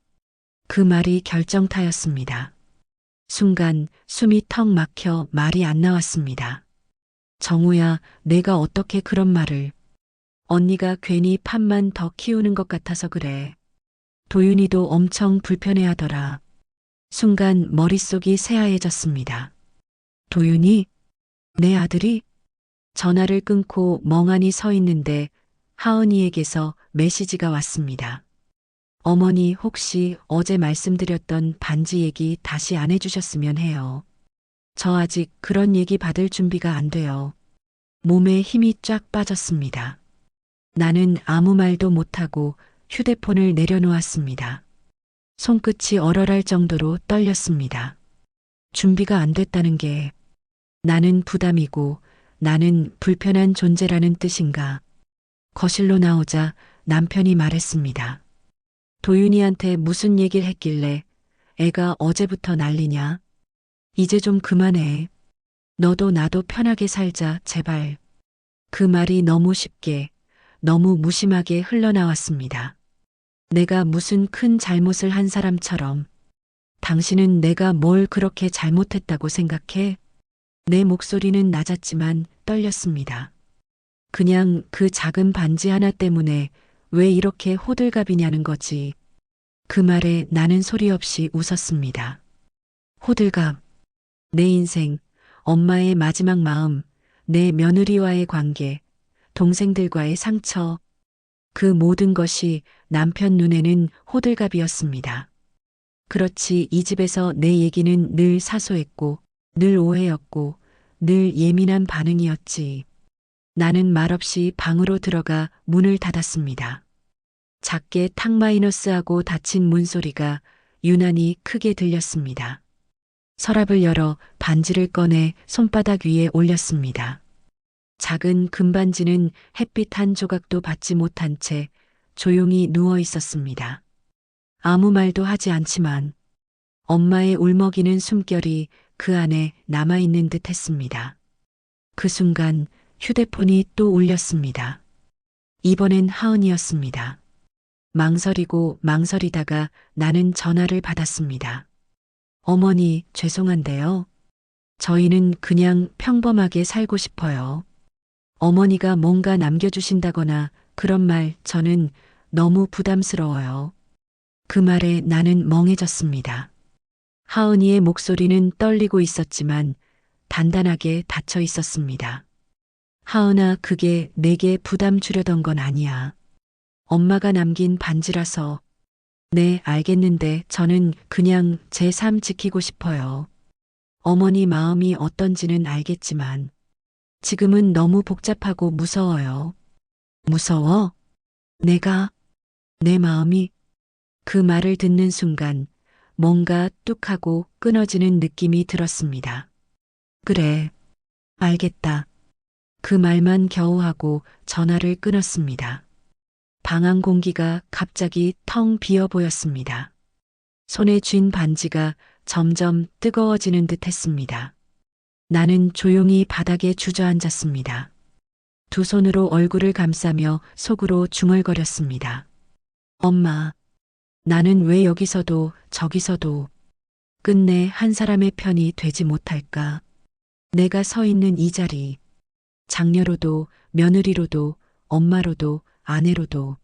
그 말이 결정타였습니다. 순간 숨이 턱 막혀 말이 안 나왔습니다. 정우야, 내가 어떻게 그런 말을. 언니가 괜히 판만 더 키우는 것 같아서 그래. 도윤이도 엄청 불편해하더라. 순간 머릿속이 새하얘졌습니다. 도윤이? 내 아들이? 전화를 끊고 멍하니 서 있는데 하은이에게서 메시지가 왔습니다. 어머니 혹시 어제 말씀드렸던 반지 얘기 다시 안 해주셨으면 해요. 저 아직 그런 얘기 받을 준비가 안 돼요. 몸에 힘이 쫙 빠졌습니다. 나는 아무 말도 못하고 휴대폰을 내려놓았습니다. 손끝이 얼얼할 정도로 떨렸습니다. 준비가 안 됐다는 게 나는 부담이고 나는 불편한 존재라는 뜻인가. 거실로 나오자 남편이 말했습니다. 도윤이한테 무슨 얘기를 했길래 애가 어제부터 난리냐. 이제 좀 그만해. 너도 나도 편하게 살자, 제발. 그 말이 너무 쉽게, 너무 무심하게 흘러나왔습니다. 내가 무슨 큰 잘못을 한 사람처럼. 당신은 내가 뭘 그렇게 잘못했다고 생각해? 내 목소리는 낮았지만 떨렸습니다. 그냥 그 작은 반지 하나 때문에 왜 이렇게 호들갑이냐는 거지. 그 말에 나는 소리 없이 웃었습니다. 호들갑. 내 인생, 엄마의 마지막 마음, 내 며느리와의 관계, 동생들과의 상처. 그 모든 것이 남편 눈에는 호들갑이었습니다. 그렇지 이 집에서 내 얘기는 늘 사소했고, 늘 오해였고, 늘 예민한 반응이었지. 나는 말없이 방으로 들어가 문을 닫았습니다. 작게 탁 마이너스하고 닫힌 문소리가 유난히 크게 들렸습니다. 서랍을 열어 반지를 꺼내 손바닥 위에 올렸습니다. 작은 금반지는 햇빛 한 조각도 받지 못한 채 조용히 누워 있었습니다. 아무 말도 하지 않지만 엄마의 울먹이는 숨결이 그 안에 남아있는 듯 했습니다. 그 순간 휴대폰이 또 울렸습니다. 이번엔 하은이었습니다. 망설이고 망설이다가 나는 전화를 받았습니다. 어머니, 죄송한데요. 저희는 그냥 평범하게 살고 싶어요. 어머니가 뭔가 남겨주신다거나 그런 말 저는 너무 부담스러워요. 그 말에 나는 멍해졌습니다. 하은이의 목소리는 떨리고 있었지만 단단하게 닫혀 있었습니다. 하은아, 그게 내게 부담 주려던 건 아니야. 엄마가 남긴 반지라서. 네, 알겠는데 저는 그냥 제 삶 지키고 싶어요. 어머니 마음이 어떤지는 알겠지만 지금은 너무 복잡하고 무서워요. 무서워? 내가? 내 마음이? 그 말을 듣는 순간 뭔가 뚝 하고 끊어지는 느낌이 들었습니다. 그래, 알겠다. 그 말만 겨우 하고 전화를 끊었습니다. 방 안 공기가 갑자기 텅 비어 보였습니다. 손에 쥔 반지가 점점 뜨거워지는 듯 했습니다. 나는 조용히 바닥에 주저앉았습니다. 두 손으로 얼굴을 감싸며 속으로 중얼거렸습니다. 엄마, 나는 왜 여기서도 저기서도 끝내 한 사람의 편이 되지 못할까? 내가 서 있는 이 자리, 장녀로도 며느리로도 엄마로도 아내로도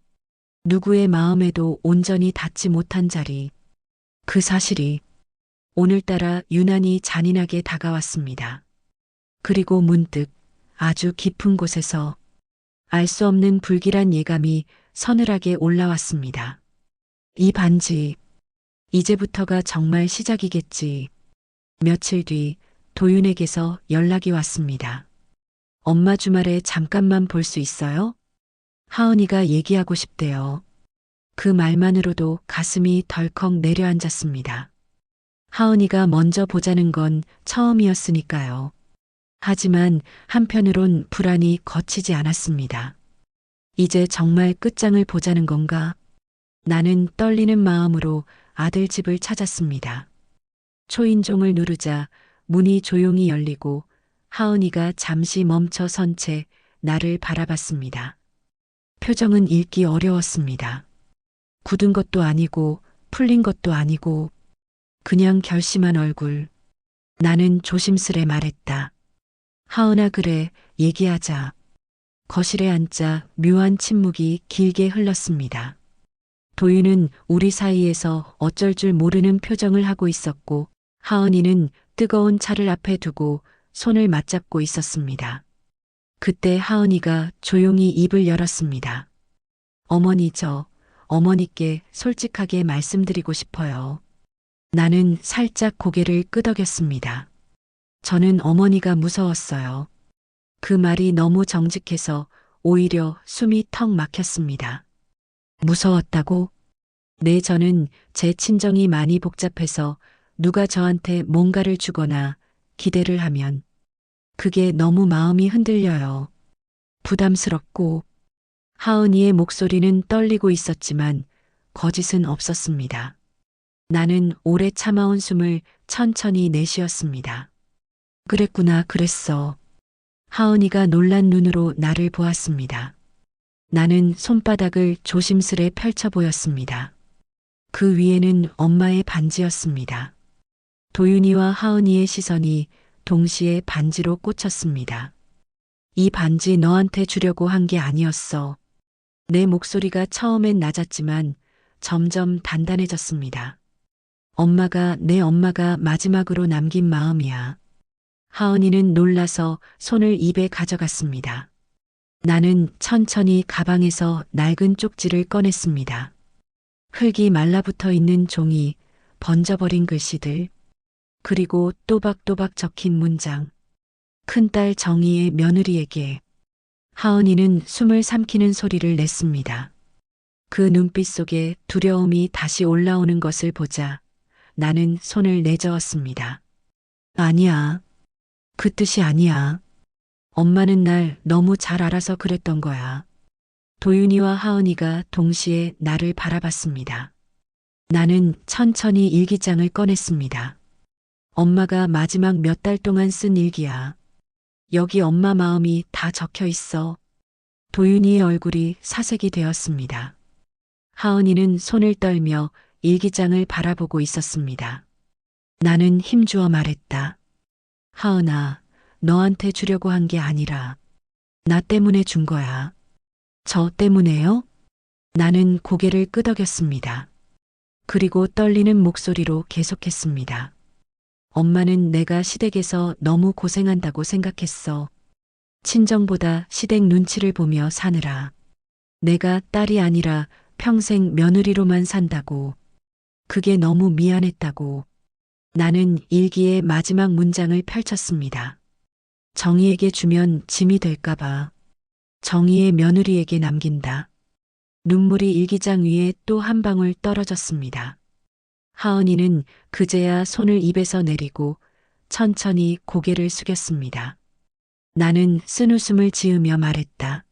누구의 마음에도 온전히 닿지 못한 자리, 그 사실이 오늘따라 유난히 잔인하게 다가왔습니다. 그리고 문득 아주 깊은 곳에서 알 수 없는 불길한 예감이 서늘하게 올라왔습니다. 이 반지, 이제부터가 정말 시작이겠지. 며칠 뒤 도윤에게서 연락이 왔습니다. 엄마 주말에 잠깐만 볼 수 있어요? 하은이가 얘기하고 싶대요. 그 말만으로도 가슴이 덜컥 내려앉았습니다. 하은이가 먼저 보자는 건 처음이었으니까요. 하지만 한편으론 불안이 거치지 않았습니다. 이제 정말 끝장을 보자는 건가? 나는 떨리는 마음으로 아들 집을 찾았습니다. 초인종을 누르자 문이 조용히 열리고 하은이가 잠시 멈춰 선 채 나를 바라봤습니다. 표정은 읽기 어려웠습니다. 굳은 것도 아니고 풀린 것도 아니고 그냥 결심한 얼굴. 나는 조심스레 말했다. 하은아, 그래, 얘기하자. 거실에 앉자 묘한 침묵이 길게 흘렀습니다. 도윤은 우리 사이에서 어쩔 줄 모르는 표정을 하고 있었고 하은이는 뜨거운 차를 앞에 두고 손을 맞잡고 있었습니다. 그때 하은이가 조용히 입을 열었습니다. 어머니, 저 어머니께 솔직하게 말씀드리고 싶어요. 나는 살짝 고개를 끄덕였습니다. 저는 어머니가 무서웠어요. 그 말이 너무 정직해서 오히려 숨이 턱 막혔습니다. 무서웠다고? 네, 저는 제 친정이 많이 복잡해서 누가 저한테 뭔가를 주거나 기대를 하면 그게 너무 마음이 흔들려요. 부담스럽고. 하은이의 목소리는 떨리고 있었지만 거짓은 없었습니다. 나는 오래 참아온 숨을 천천히 내쉬었습니다. 그랬구나, 그랬어. 하은이가 놀란 눈으로 나를 보았습니다. 나는 손바닥을 조심스레 펼쳐 보였습니다. 그 위에는 엄마의 반지였습니다. 도윤이와 하은이의 시선이 동시에 반지로 꽂혔습니다. 이 반지 너한테 주려고 한 게 아니었어. 내 목소리가 처음엔 낮았지만 점점 단단해졌습니다. 내 엄마가 마지막으로 남긴 마음이야. 하은이는 놀라서 손을 입에 가져갔습니다. 나는 천천히 가방에서 낡은 쪽지를 꺼냈습니다. 흙이 말라붙어 있는 종이, 번져버린 글씨들, 그리고 또박또박 적힌 문장. 큰딸 정희의 며느리에게. 하은이는 숨을 삼키는 소리를 냈습니다. 그 눈빛 속에 두려움이 다시 올라오는 것을 보자 나는 손을 내저었습니다. 아니야. 그 뜻이 아니야. 엄마는 날 너무 잘 알아서 그랬던 거야. 도윤이와 하은이가 동시에 나를 바라봤습니다. 나는 천천히 일기장을 꺼냈습니다. 엄마가 마지막 몇 달 동안 쓴 일기야. 여기 엄마 마음이 다 적혀 있어. 도윤이의 얼굴이 사색이 되었습니다. 하은이는 손을 떨며 일기장을 바라보고 있었습니다. 나는 힘주어 말했다. 하은아, 너한테 주려고 한 게 아니라 나 때문에 준 거야. 저 때문에요? 나는 고개를 끄덕였습니다. 그리고 떨리는 목소리로 계속했습니다. 엄마는 내가 시댁에서 너무 고생한다고 생각했어. 친정보다 시댁 눈치를 보며 사느라. 내가 딸이 아니라 평생 며느리로만 산다고. 그게 너무 미안했다고. 나는 일기의 마지막 문장을 펼쳤습니다. 정희에게 주면 짐이 될까봐. 정희의 며느리에게 남긴다. 눈물이 일기장 위에 또 한 방울 떨어졌습니다. 하은이는 그제야 손을 입에서 내리고 천천히 고개를 숙였습니다. 나는 쓴웃음을 지으며 말했다.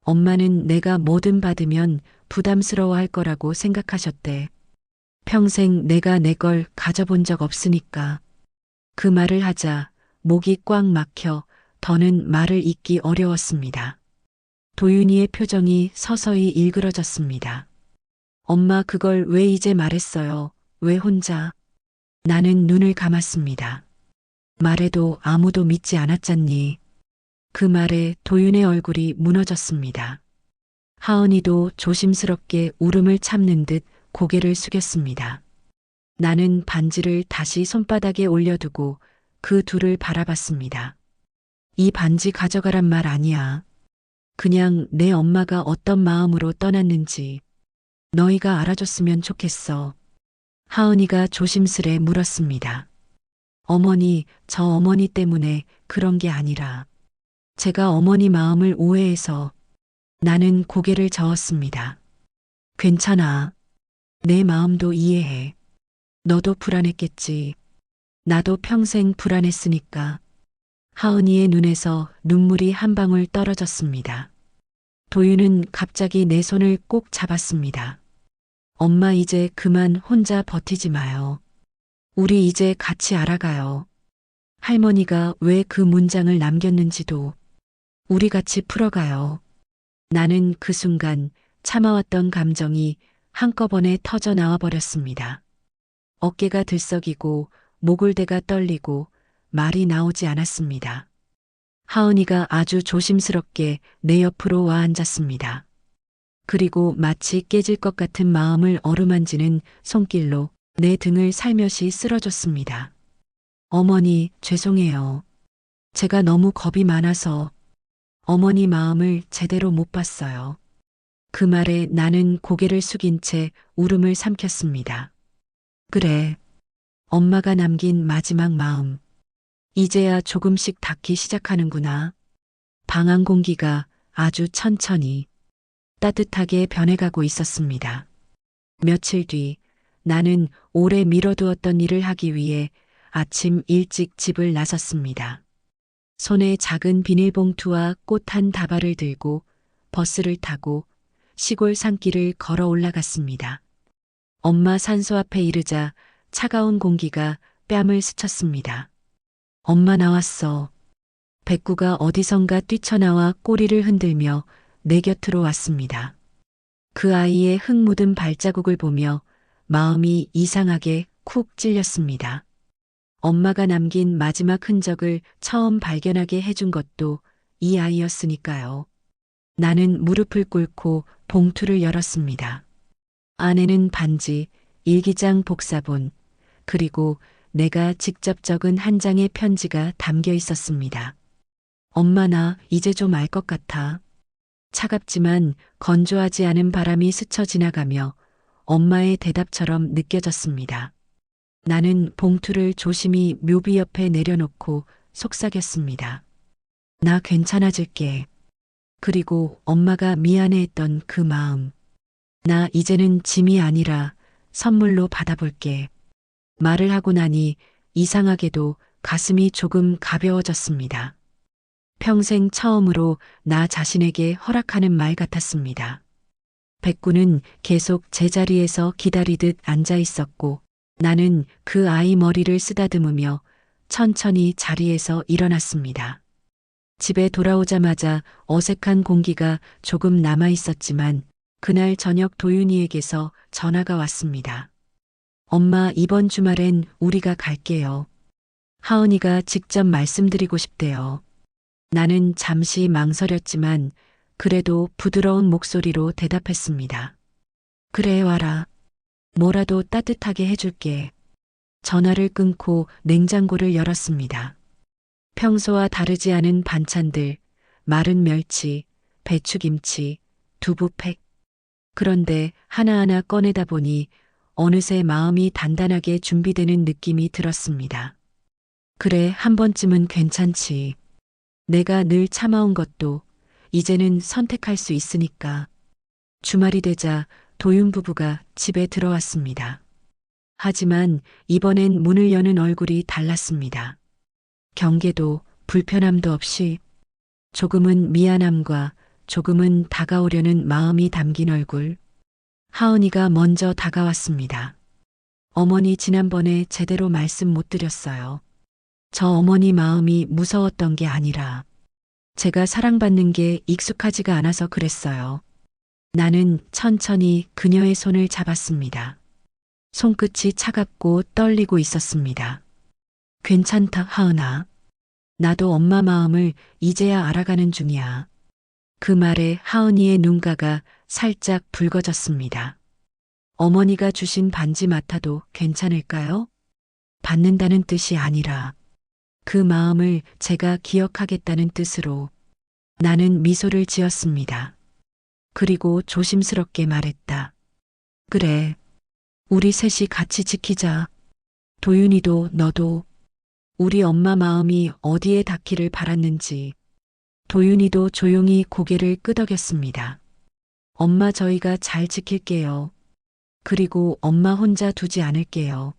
엄마는 내가 뭐든 받으면 부담스러워할 거라고 생각하셨대. 평생 내가 내 걸 가져본 적 없으니까. 그 말을 하자 목이 꽉 막혀 더는 말을 잇기 어려웠습니다. 도윤이의 표정이 서서히 일그러졌습니다. 엄마 그걸 왜 이제 말했어요? 왜 혼자? 나는 눈을 감았습니다. 말해도 아무도 믿지 않았잖니. 그 말에 도윤의 얼굴이 무너졌습니다. 하은이도 조심스럽게 울음을 참는 듯 고개를 숙였습니다. 나는 반지를 다시 손바닥에 올려두고 그 둘을 바라봤습니다. 이 반지 가져가란 말 아니야. 그냥 내 엄마가 어떤 마음으로 떠났는지 너희가 알아줬으면 좋겠어. 하은이가 조심스레 물었습니다. 어머니, 저 어머니 때문에 그런 게 아니라 제가 어머니 마음을 오해해서. 나는 고개를 저었습니다. 괜찮아. 내 마음도 이해해. 너도 불안했겠지. 나도 평생 불안했으니까. 하은이의 눈에서 눈물이 한 방울 떨어졌습니다. 도윤은 갑자기 내 손을 꼭 잡았습니다. 엄마 이제 그만 혼자 버티지 마요. 우리 이제 같이 알아가요. 할머니가 왜 그 문장을 남겼는지도 우리 같이 풀어가요. 나는 그 순간 참아왔던 감정이 한꺼번에 터져 나와 버렸습니다. 어깨가 들썩이고 목을대가 떨리고 말이 나오지 않았습니다. 하은이가 아주 조심스럽게 내 옆으로 와 앉았습니다. 그리고 마치 깨질 것 같은 마음을 어루만지는 손길로 내 등을 살며시 쓸어줬습니다. 어머니, 죄송해요. 제가 너무 겁이 많아서 어머니 마음을 제대로 못 봤어요. 그 말에 나는 고개를 숙인 채 울음을 삼켰습니다. 그래. 엄마가 남긴 마지막 마음. 이제야 조금씩 닿기 시작하는구나. 방 안 공기가 아주 천천히 따뜻하게 변해가고 있었습니다. 며칠 뒤 나는 오래 미뤄두었던 일을 하기 위해 아침 일찍 집을 나섰습니다. 손에 작은 비닐봉투와 꽃 한 다발을 들고 버스를 타고 시골 산길을 걸어 올라갔습니다. 엄마 산소 앞에 이르자 차가운 공기가 뺨을 스쳤습니다. 엄마 나왔어. 백구가 어디선가 뛰쳐나와 꼬리를 흔들며 내 곁으로 왔습니다. 그 아이의 흙 묻은 발자국을 보며 마음이 이상하게 쿡 찔렸습니다. 엄마가 남긴 마지막 흔적을 처음 발견하게 해준 것도 이 아이였으니까요. 나는 무릎을 꿇고 봉투를 열었습니다. 안에는 반지, 일기장 복사본, 그리고 내가 직접 적은 한 장의 편지가 담겨 있었습니다. 엄마 나 이제 좀 알 것 같아. 차갑지만 건조하지 않은 바람이 스쳐 지나가며 엄마의 대답처럼 느껴졌습니다. 나는 봉투를 조심히 묘비 옆에 내려놓고 속삭였습니다. 나 괜찮아질게. 그리고 엄마가 미안해했던 그 마음. 나 이제는 짐이 아니라 선물로 받아볼게. 말을 하고 나니 이상하게도 가슴이 조금 가벼워졌습니다. 평생 처음으로 나 자신에게 허락하는 말 같았습니다. 백구는 계속 제자리에서 기다리듯 앉아 있었고 나는 그 아이 머리를 쓰다듬으며 천천히 자리에서 일어났습니다. 집에 돌아오자마자 어색한 공기가 조금 남아 있었지만 그날 저녁 도윤이에게서 전화가 왔습니다. 엄마 이번 주말엔 우리가 갈게요. 하은이가 직접 말씀드리고 싶대요. 나는 잠시 망설였지만 그래도 부드러운 목소리로 대답했습니다. 그래 와라. 뭐라도 따뜻하게 해줄게. 전화를 끊고 냉장고를 열었습니다. 평소와 다르지 않은 반찬들, 마른 멸치, 배추김치, 두부팩. 그런데 하나하나 꺼내다 보니 어느새 마음이 단단하게 준비되는 느낌이 들었습니다. 그래, 한 번쯤은 괜찮지. 내가 늘 참아온 것도 이제는 선택할 수 있으니까. 주말이 되자 도윤 부부가 집에 들어왔습니다. 하지만 이번엔 문을 여는 얼굴이 달랐습니다. 경계도 불편함도 없이 조금은 미안함과 조금은 다가오려는 마음이 담긴 얼굴. 하은이가 먼저 다가왔습니다. 어머니 지난번에 제대로 말씀 못 드렸어요. 저 어머니 마음이 무서웠던 게 아니라 제가 사랑받는 게 익숙하지가 않아서 그랬어요. 나는 천천히 그녀의 손을 잡았습니다. 손끝이 차갑고 떨리고 있었습니다. 괜찮다, 하은아. 나도 엄마 마음을 이제야 알아가는 중이야. 그 말에 하은이의 눈가가 살짝 붉어졌습니다. 어머니가 주신 반지 맡아도 괜찮을까요? 받는다는 뜻이 아니라 그 마음을 제가 기억하겠다는 뜻으로. 나는 미소를 지었습니다. 그리고 조심스럽게 말했다. 그래. 우리 셋이 같이 지키자. 도윤이도 너도. 우리 엄마 마음이 어디에 닿기를 바랐는지. 도윤이도 조용히 고개를 끄덕였습니다. 엄마 저희가 잘 지킬게요. 그리고 엄마 혼자 두지 않을게요.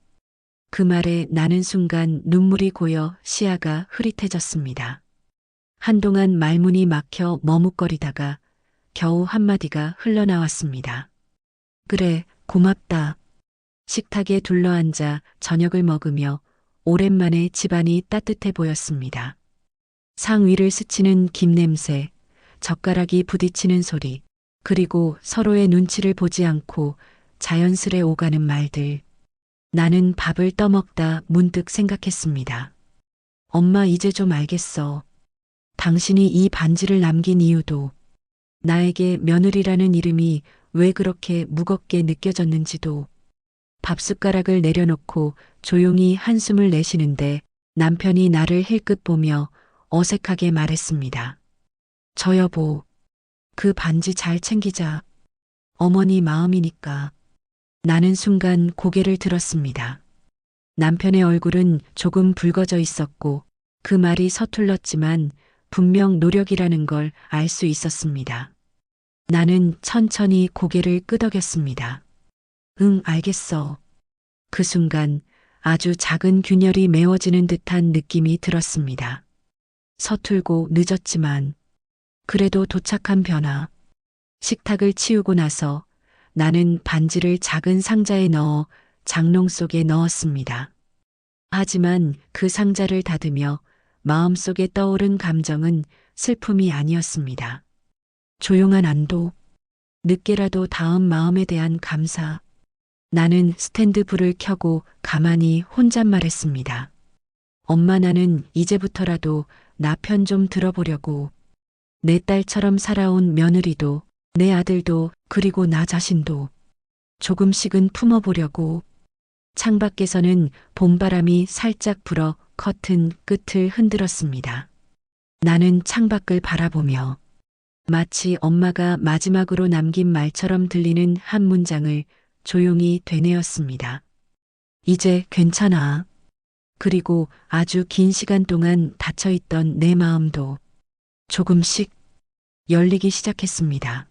그 말에 나는 순간 눈물이 고여 시야가 흐릿해졌습니다. 한동안 말문이 막혀 머뭇거리다가 겨우 한마디가 흘러나왔습니다. 그래, 고맙다. 식탁에 둘러앉아 저녁을 먹으며 오랜만에 집안이 따뜻해 보였습니다. 상 위를 스치는 김 냄새, 젓가락이 부딪히는 소리, 그리고 서로의 눈치를 보지 않고 자연스레 오가는 말들. 나는 밥을 떠먹다 문득 생각했습니다. 엄마 이제 좀 알겠어. 당신이 이 반지를 남긴 이유도, 나에게 며느리라는 이름이 왜 그렇게 무겁게 느껴졌는지도. 밥숟가락을 내려놓고 조용히 한숨을 내쉬는데 남편이 나를 힐끗 보며 어색하게 말했습니다. 저 여보, 그 반지 잘 챙기자. 어머니 마음이니까. 나는 순간 고개를 들었습니다. 남편의 얼굴은 조금 붉어져 있었고 그 말이 서툴렀지만 분명 노력이라는 걸 알 수 있었습니다. 나는 천천히 고개를 끄덕였습니다. 응, 알겠어. 그 순간 아주 작은 균열이 메워지는 듯한 느낌이 들었습니다. 서툴고 늦었지만 그래도 도착한 변화. 식탁을 치우고 나서 나는 반지를 작은 상자에 넣어 장롱 속에 넣었습니다. 하지만 그 상자를 닫으며 마음속에 떠오른 감정은 슬픔이 아니었습니다. 조용한 안도, 늦게라도 닿은 마음에 대한 감사. 나는 스탠드 불을 켜고 가만히 혼잣말했습니다. 엄마, 나는 이제부터라도 나 편 좀 들어보려고. 내 딸처럼 살아온 며느리도, 내 아들도, 그리고 나 자신도 조금씩은 품어보려고. 창밖에서는 봄바람이 살짝 불어 커튼 끝을 흔들었습니다. 나는 창밖을 바라보며 마치 엄마가 마지막으로 남긴 말처럼 들리는 한 문장을 조용히 되뇌었습니다. 이제 괜찮아. 그리고 아주 긴 시간 동안 닫혀있던 내 마음도 조금씩 열리기 시작했습니다.